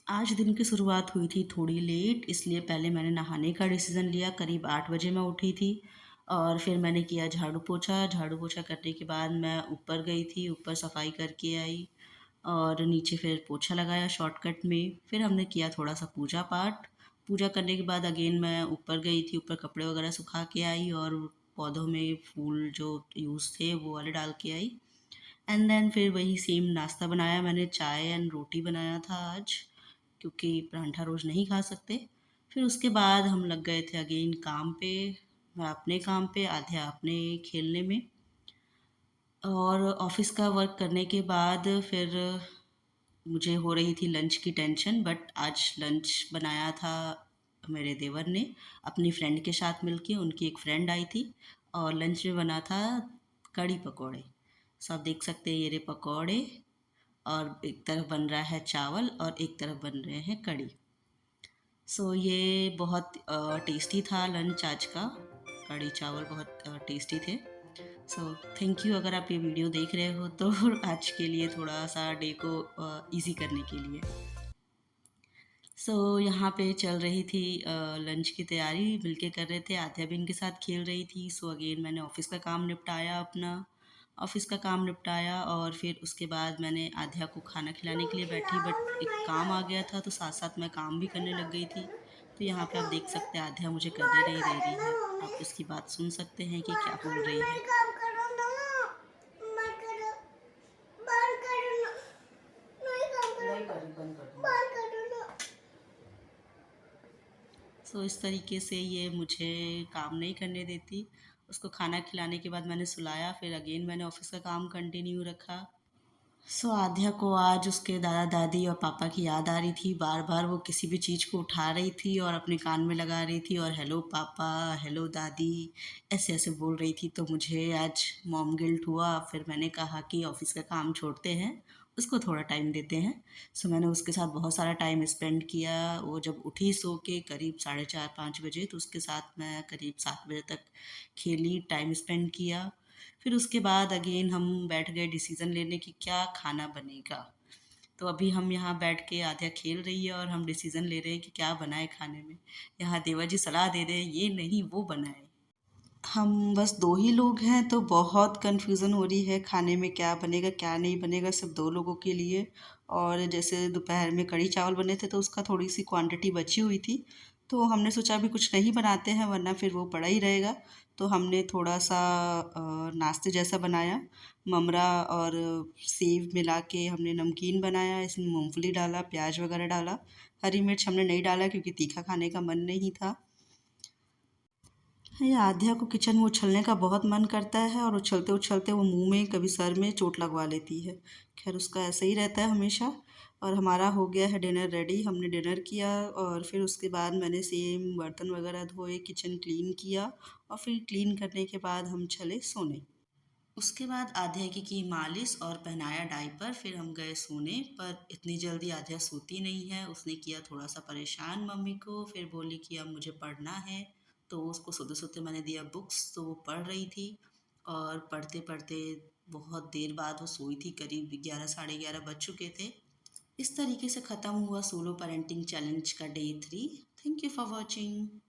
आज दिन की शुरुआत हुई थी थोड़ी लेट, इसलिए पहले मैंने नहाने का डिसीज़न लिया। करीब 8 बजे मैं उठी थी और फिर मैंने किया झाड़ू पोछा करने के बाद मैं ऊपर गई थी, ऊपर सफाई करके आई और नीचे फिर पोछा लगाया शॉर्टकट में। फिर हमने किया थोड़ा-सा पूजा पाठ। पूजा करने के बाद अगेन मैं ऊपर गई थी, ऊपर कपड़े वगैरह सुखा के आई और पौधों में फूल जो यूज़ थे वो वाले डाल के आई। एंड देन फिर वही सेम नाश्ता बनाया मैंने, चाय एंड रोटी बनाया था आज, क्योंकि परांठा रोज़ नहीं खा सकते। फिर उसके बाद हम लग गए थे अगेन काम पे, मैं अपने काम पे, आध्या अपने खेलने में। और ऑफ़िस का वर्क करने के बाद फिर मुझे हो रही थी लंच की टेंशन, बट आज लंच बनाया था मेरे देवर ने अपनी फ्रेंड के साथ मिलके। उनकी एक फ्रेंड आई थी और लंच में बना था कढ़ी पकौड़े। सो आप देख सकते हैं ये रहे पकौड़े और एक तरफ बन रहा है चावल और एक तरफ बन रहे हैं कढ़ी। सो ये बहुत टेस्टी था लंच आज का। कढ़ी चावल बहुत टेस्टी थे। सो थैंक यू अगर आप ये वीडियो देख रहे हो तो आज के लिए थोड़ा सा डे को इजी करने के लिए। यहाँ पे चल रही थी लंच की तैयारी, मिलके कर रहे थे। आध्या भी इनके साथ खेल रही थी। अगेन मैंने ऑफ़िस का काम निपटाया अपना। ऑफ़िस का काम निपटाया और फिर उसके बाद मैंने आध्या को खाना खिलाने के लिए बैठी, बट एक काम आ गया था तो साथ-साथ मैं काम भी करने लग गई थी। तो यहाँ पे आप देख सकते हैं आध्या मुझे करने नहीं दे रही है। आप इसकी बात सुन सकते हैं कि क्या बोल रही है। नहीं कर रही, बंद कर दूँगी। इस तरीके से ये मुझे काम नहीं करने देती। उसको खाना खिलाने के बाद मैंने सुलाया, फिर अगेन मैंने ऑफ़िस का काम कंटिन्यू रखा। आध्या को आज उसके दादा-दादी और पापा की याद आ रही थी। बार-बार वो किसी भी चीज़ को उठा रही थी और अपने कान में लगा रही थी और हेलो पापा, हेलो दादी, ऐसे-ऐसे बोल रही थी। तो मुझे आज मॉम गिल्ट हुआ। फिर मैंने कहा कि ऑफ़िस का काम छोड़ते हैं, उसको थोड़ा टाइम देते हैं। मैंने उसके साथ बहुत सारा टाइम स्पेंड किया। वो जब उठी सो के करीब साढ़े 4-5 बजे, तो उसके साथ मैं करीब 7 बजे तक खेली, टाइम स्पेंड किया। फिर उसके बाद अगेन हम बैठ गए डिसीज़न लेने कि क्या खाना बनेगा। तो अभी हम यहाँ बैठ के आध्या खेल रही है और हम डिसीज़न ले रहे हैं कि क्या बनाएँ खाने में। यहाँ देवर जी सलाह दे रहे हैं, ये नहीं वो बनाएँ। हम बस 2 ही लोग हैं तो बहुत कन्फ्यूज़न हो रही है खाने में क्या बनेगा, क्या नहीं बनेगा, सिर्फ़ 2 लोगों के लिए। और जैसे दोपहर में कढ़ी चावल बने थे तो उसका थोड़ी-सी क्वांटिटी बची हुई थी। तो हमने सोचा अभी कुछ नहीं बनाते हैं वरना फिर वो पड़ा ही रहेगा। तो हमने थोड़ा-सा नाश्ते जैसा बनाया। ममरा और सेव मिला के हमने नमकीन बनाया, इसमें मूँगफली डाला, प्याज़ वगैरह डाला। हरी मिर्च हमने नहीं डाला क्योंकि तीखा खाने का मन नहीं था। ये आध्या को किचन में उछलने का बहुत मन करता है और उछलते-उछलते वो मुँह में, कभी सर में चोट लगवा लेती है। ख़ैर उसका ऐसा ही रहता है हमेशा। और हमारा हो गया है डिनर रेडी, हमने डिनर किया और फिर उसके बाद मैंने सेम बर्तन वग़ैरह धोए, किचन क्लीन किया और फिर क्लीन करने के बाद हम चले सोने। उसके बाद आध्या की मालिश और पहनाया डायपर, फिर हम गए सोने। पर इतनी जल्दी आध्या सोती नहीं है, उसने किया थोड़ा-सा परेशान मम्मी को, फिर बोली कि अब मुझे पढ़ना है। तो उसको सोते-सोते मैंने दिया बुक्स, तो वो पढ़ रही थी और पढ़ते-पढ़ते बहुत देर बाद वो सोई थी, करीब 11 साढ़े 11 बज चुके थे। इस तरीके से ख़त्म हुआ सोलो पेरेंटिंग चैलेंज का day 3। Thank you for watching.